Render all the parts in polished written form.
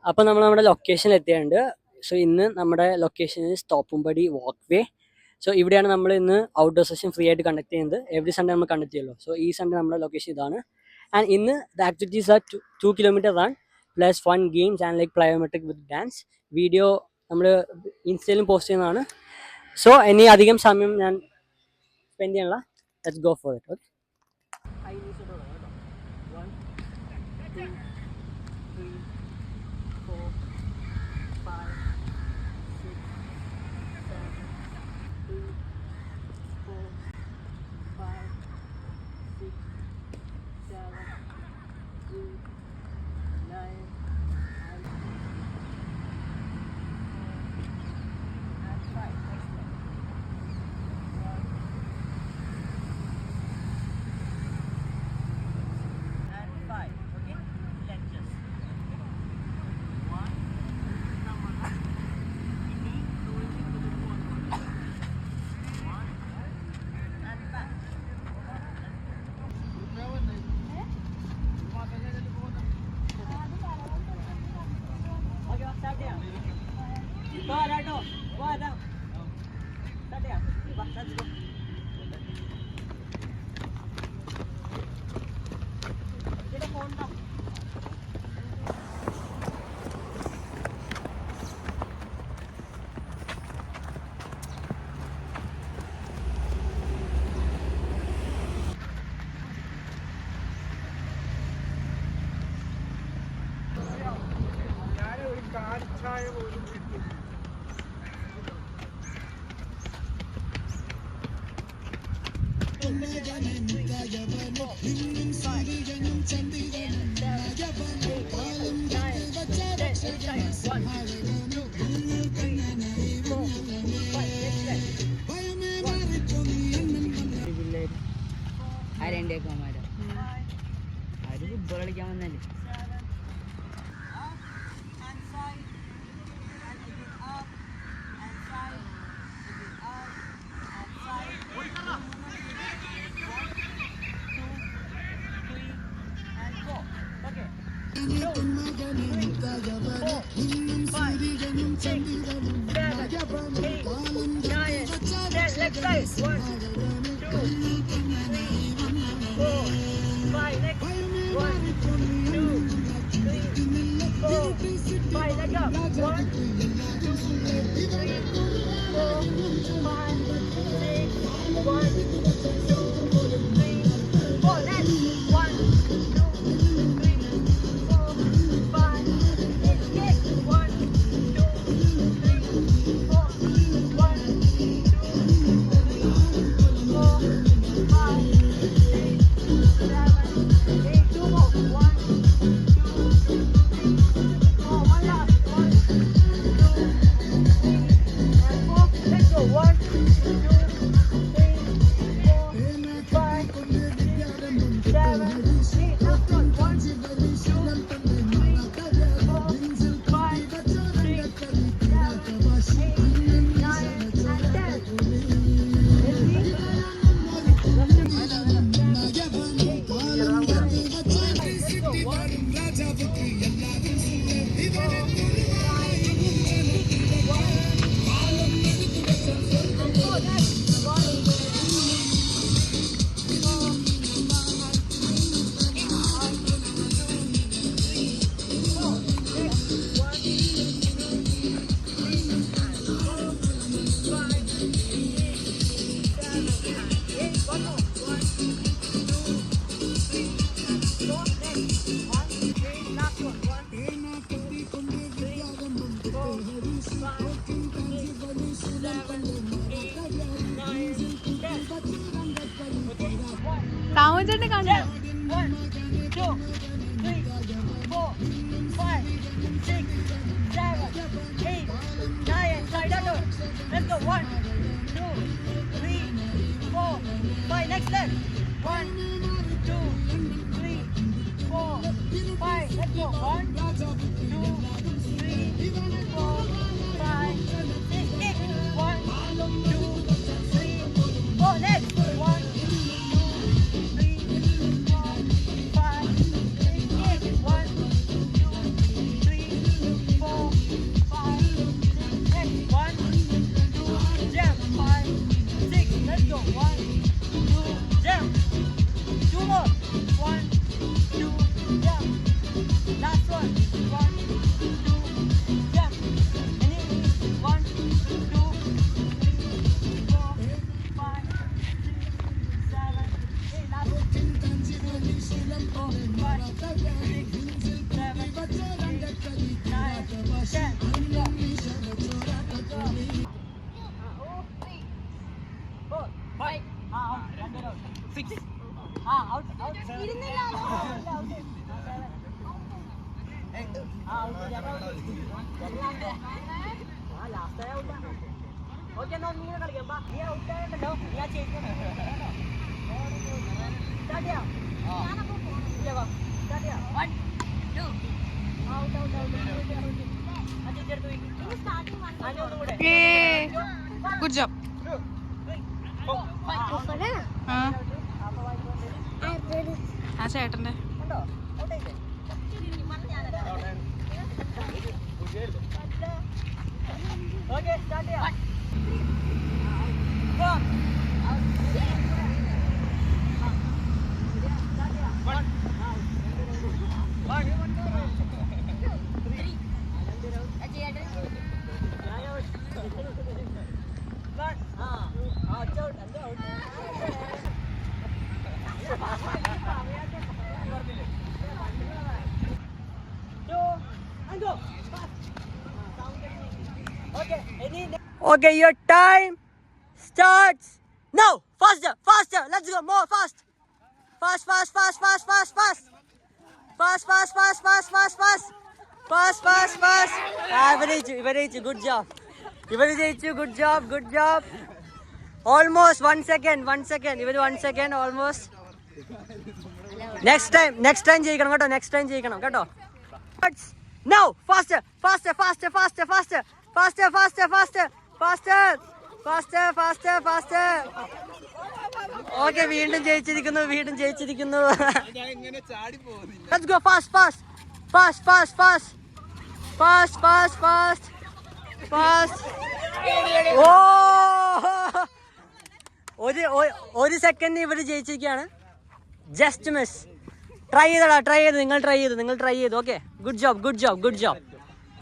അപ്പോൾ നമ്മൾ നമ്മുടെ ലൊക്കേഷനിൽ എത്തിയിട്ടുണ്ട്. സോ ഇന്ന് നമ്മുടെ location Thoppumpady walk way. So ഇവിടെയാണ് നമ്മൾ ഇന്ന് ഔട്ട്ഡോർ സെഷൻ ഫ്രീ ആയിട്ട് കണ്ടക്ട് ചെയ്യുന്നത്. എവറി സൺഡേ നമ്മൾ കണ്ടക്ട് ചെയ്യുമല്ലോ. സോ ഈ സൺഡേ നമ്മുടെ ലൊക്കേഷൻ ഇതാണ്. ആൻഡ് ഇന്ന് the activities are 2 kilometre run plus fun games and like plyometric with dance. Video നമ്മൾ ഇൻസ്റ്റയിലും പോസ്റ്റ് ചെയ്യുന്നതാണ്. സോ ഇനി അധികം സമയം ഞാൻ സ്പെൻഡ് ചെയ്യാനുള്ള let's go for it. Okay, football കളിക്കാൻ വന്നല്ലേ. കാമോചേട്ടനെ കാണാം. Next left. 1, 2, 3, 4, 5. Let's go. 1, 2, 3, 4, 5, 6. Kick. 1, 2, 3, 4. Next. 1, 2, 3, 4, 5, 6. Kick. 1, 2, 3, okay എന്നാ നീ കളിക്കാം ബാ നീ ഔട്ടായിട്ടുണ്ടല്ലോ നീ ആ ചേച്ചി സ്റ്റാർട്ട് ചെയ്യാം ഇല്ല വാ സ്റ്റാർട്ട് ചെയ്യാം 1 2 ഔട്ട് ഔട്ട് ഔട്ട് ആ ചേച്ചി എടുത്ത് പോയി അതിനൊന്നും കൂടെ ഗുഡ് ജോബ്. ആ ചേട്ടൻ്റെ ഉണ്ടോ ഔട്ടായില്ലേ ഓക്കെ സ്റ്റാർട്ട് ചെയ്യാം Okay, your time starts now. Faster, faster. Let's go more fast. Fast, fast, fast, fast, fast, fast. Fast, fast, fast, fast, fast, fast. Fast, fast, fast. Average. Good job. Good job, good job. Almost 1 second. Even 1 second, almost. Next time ജയിക്കണം കേട്ടോ. Next time ജയിക്കണം കേട്ടോ. Now, faster. Okay, വീണ്ടും ജയിച്ചിരിക്കുന്നു. Let's go fast. ഒരു second ഇവര് ജയിച്ചിരിക്കുകയാണ്. Just miss. Try ചെയ്ത് നിങ്ങൾ ട്രൈ ചെയ്തു. Okay good job.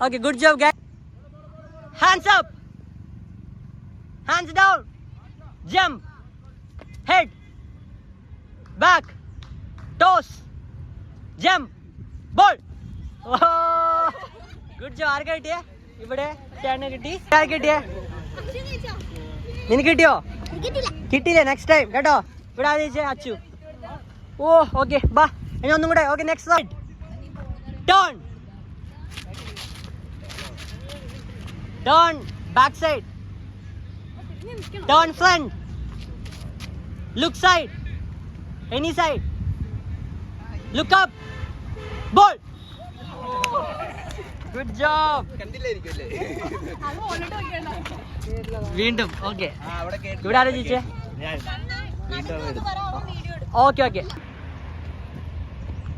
Okay good job guys. Hands up, hands down, jump, head, back, toes, jump, ball. Good job. ആർക്കാ കിട്ടിയേ? ഇവിടെ ചേട്ടന് കിട്ടി. ആർക്ക് കിട്ടിയേ? നിനക്ക് കിട്ടിയോ? കിട്ടിയില്ലേ? നെക്സ്റ്റ് ടൈം കേട്ടോ. ഇവിടെ ആദ്യം ചോദിച്ചേ അച്ചു. ഓ ഓക്കെ ബാ ഇനി ഒന്നും കൂടെ. Okay next side. Turn back side, turn front, look side, any side, look up, ball. Good job. വീണ്ടും ഓക്കെ. ഇവിടെ ആരാ ചോദിച്ചേ? Okay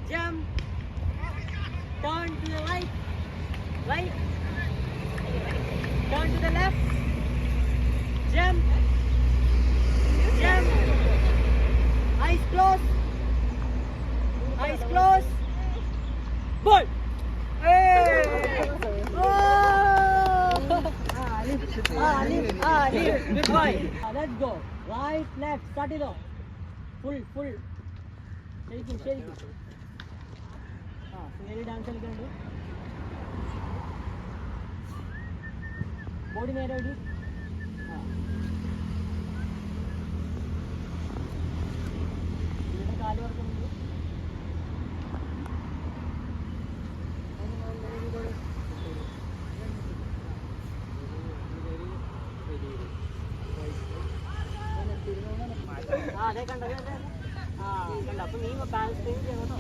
jump, turn to the right, turn to the left, jump, eyes closed, ball. Hey! Leave. Good boy. Let's go. Right, left, start it off. Full. ശരിക്കും. Dance കളിക്കുന്നുണ്ട്. Body നേരെ ഒരു കാല് വർക്കുന്നുണ്ട്. അതെ കണ്ട. അപ്പൊ നീ ബാലൻസ് ചെയ്യണോ?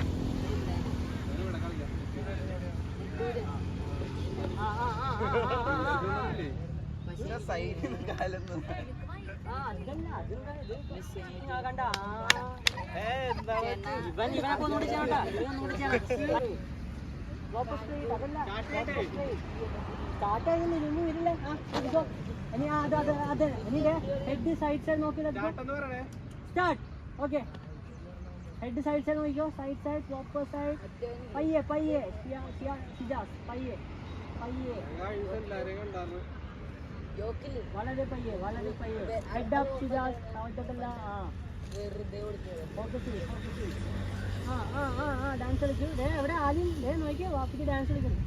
ഇവനെ ഒന്നുകൂടി ചെയ്യണ്ട. സ്റ്റാർട്ട് ആയിരുന്നില്ല, ഇനി വരില്ല. ഹെഡ് സൈഡ് സൈഡ് നോക്കി start. Okay head side side നോക്കിക്കോ. Side proper side. പയ്യെ ഷിജാസ് പയ്യെ. വളരെ പയ്യെ. Head up Shijas. ഡാൻസ് കളിച്ചു. എവിടെ ആദ്യം നോക്കിയോ വാപ്പിക്ക് ഡാൻസ് കളിക്കുന്നു.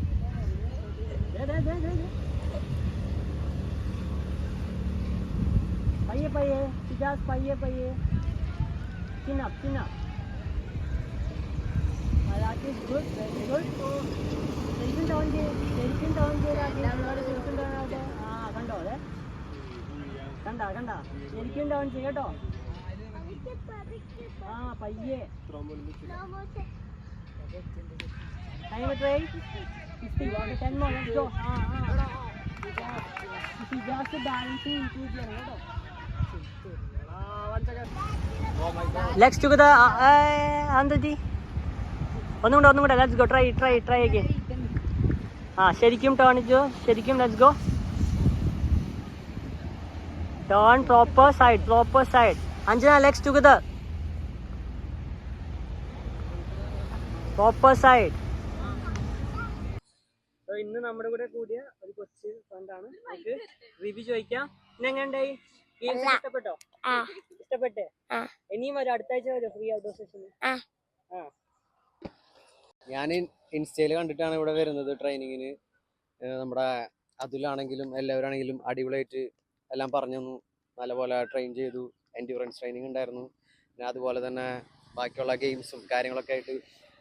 പയ്യെ ഷിജാസ് പയ്യെ. Chin up. That is good, very good. So, turn ചെയ്ത് ശരിക്കും ടേൺ ചെയ്താൽ ആ കണ്ടോ അതെ കണ്ട ശരിക്കും ടേൺ ചെയ്യട്ടോ ആ പയ്യെ ടൈം എത്രയായി 50 okay 10 more let's go just balancing increase ചെയ്യണം കേട്ടോ ലെഗ്സ് ടുഗദർ ആന്തജി ഒന്നും കൂടെ ലെറ്റ്സ് ഗോ ട്രൈ അഗൈൻ ആ ശരിക്കും ടേൺ ചെയ്യോ ശരിക്കും let's go turn proper side Anjana legs together proper side so ഇന്ന് നമ്മുടെ കൂടെ കൂടിയ ഒരു കൊച്ചു ഫ്രണ്ടാണ് നമുക്ക് റിവ്യൂ ചോദിക്കാം ഇന്നെങ്ങനെയുണ്ടായി ഗെയിംസ് ഇഷ്ടപ്പെട്ടോ ഇഷ്ടപ്പെട്ടേ ഇനിയും വരും അടുത്ത ആഴ്ച വരും ഫ്രീ ഔട്ട്ഡോർ സെഷന് ഞാൻ ഇൻസ്റ്റയിൽ കണ്ടിട്ടാണ് ഇവിടെ വരുന്നത് ട്രെയിനിങ്ങിന്. നമ്മുടെ അതിലാണെങ്കിലും എല്ലാവരാണെങ്കിലും അടിപൊളിയായിട്ട് എല്ലാം പറഞ്ഞു തന്നു, നല്ലപോലെ ട്രെയിൻ ചെയ്തു. എൻഡ്യൂറൻസ് ട്രെയിനിങ് ഉണ്ടായിരുന്നു, പിന്നെ അതുപോലെ തന്നെ ബാക്കിയുള്ള ഗെയിംസും കാര്യങ്ങളൊക്കെ ആയിട്ട്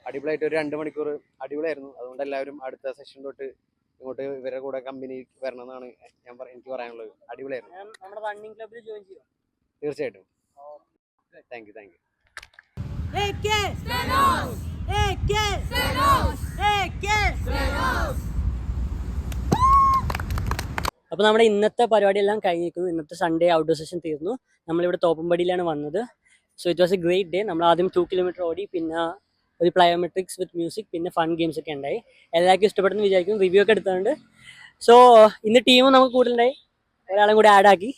അടിപൊളിയായിട്ട് ഒരു 2 മണിക്കൂർ അടിപൊളിയായിരുന്നു. അതുകൊണ്ട് എല്ലാവരും അടുത്ത സെഷൻ തൊട്ട് ഇങ്ങോട്ട് ഇവരുടെ കൂടെ കമ്പനി വരണം എന്നാണ് എനിക്ക് പറയാനുള്ളത്. അടിപൊളിയായിരുന്നു. നമ്മുടെ റണ്ണിങ് ക്ലബ്ബിൽ ജോയിൻ ചെയ്യും തീർച്ചയായിട്ടും. Thank you. അപ്പോൾ നമ്മുടെ ഇന്നത്തെ പരിപാടിയെല്ലാം കഴിഞ്ഞിരിക്കുന്നു. ഇന്നത്തെ സൺഡേ ഔട്ട്ഡോർ സെഷൻ തീർന്നു. നമ്മളിവിടെ തോപ്പുംപടിയിലാണ് വന്നത്. So it was A great day. നമ്മൾ ആദ്യം 2 കിലോമീറ്റർ ഓടി, പിന്നെ ഒരു പ്ലയോമെട്രിക്സ് വിത്ത് മ്യൂസിക്, പിന്നെ ഫൺ ഗെയിംസ് ഒക്കെ ഉണ്ടായി. എല്ലാവർക്കും ഇഷ്ടപ്പെടുന്നു വിചാരിക്കും. റിവ്യൂ ഒക്കെ എടുത്തിട്ടുണ്ട്. സോ ഇന്ന് ടീമും നമുക്ക് കൂടുതലുണ്ടായി, ഒരാളും കൂടി ആഡ് ആക്കി.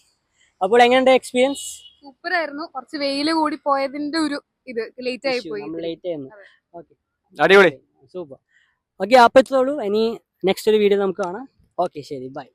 അപ്പോൾ എങ്ങനെയുണ്ട് എക്സ്പീരിയൻസ്? സൂപ്പർ ആയിരുന്നു. കുറച്ച് വെയില് കൂടി പോയതിന്റെ ഒരു ഇത് ലേറ്റ് ആയി പോയി. നമ്മൾ ലേറ്റ് ആയിരുന്നു. ഓക്കെ അടിപൊളി, സൂപ്പർ. ഓക്കെ അപ്പോൾ ഇത്രേ ഉള്ളൂ. ഇനി നെക്സ്റ്റ് ഒരു വീഡിയോ നമുക്ക് കാണാം. ഓക്കെ ശരി, ബൈ.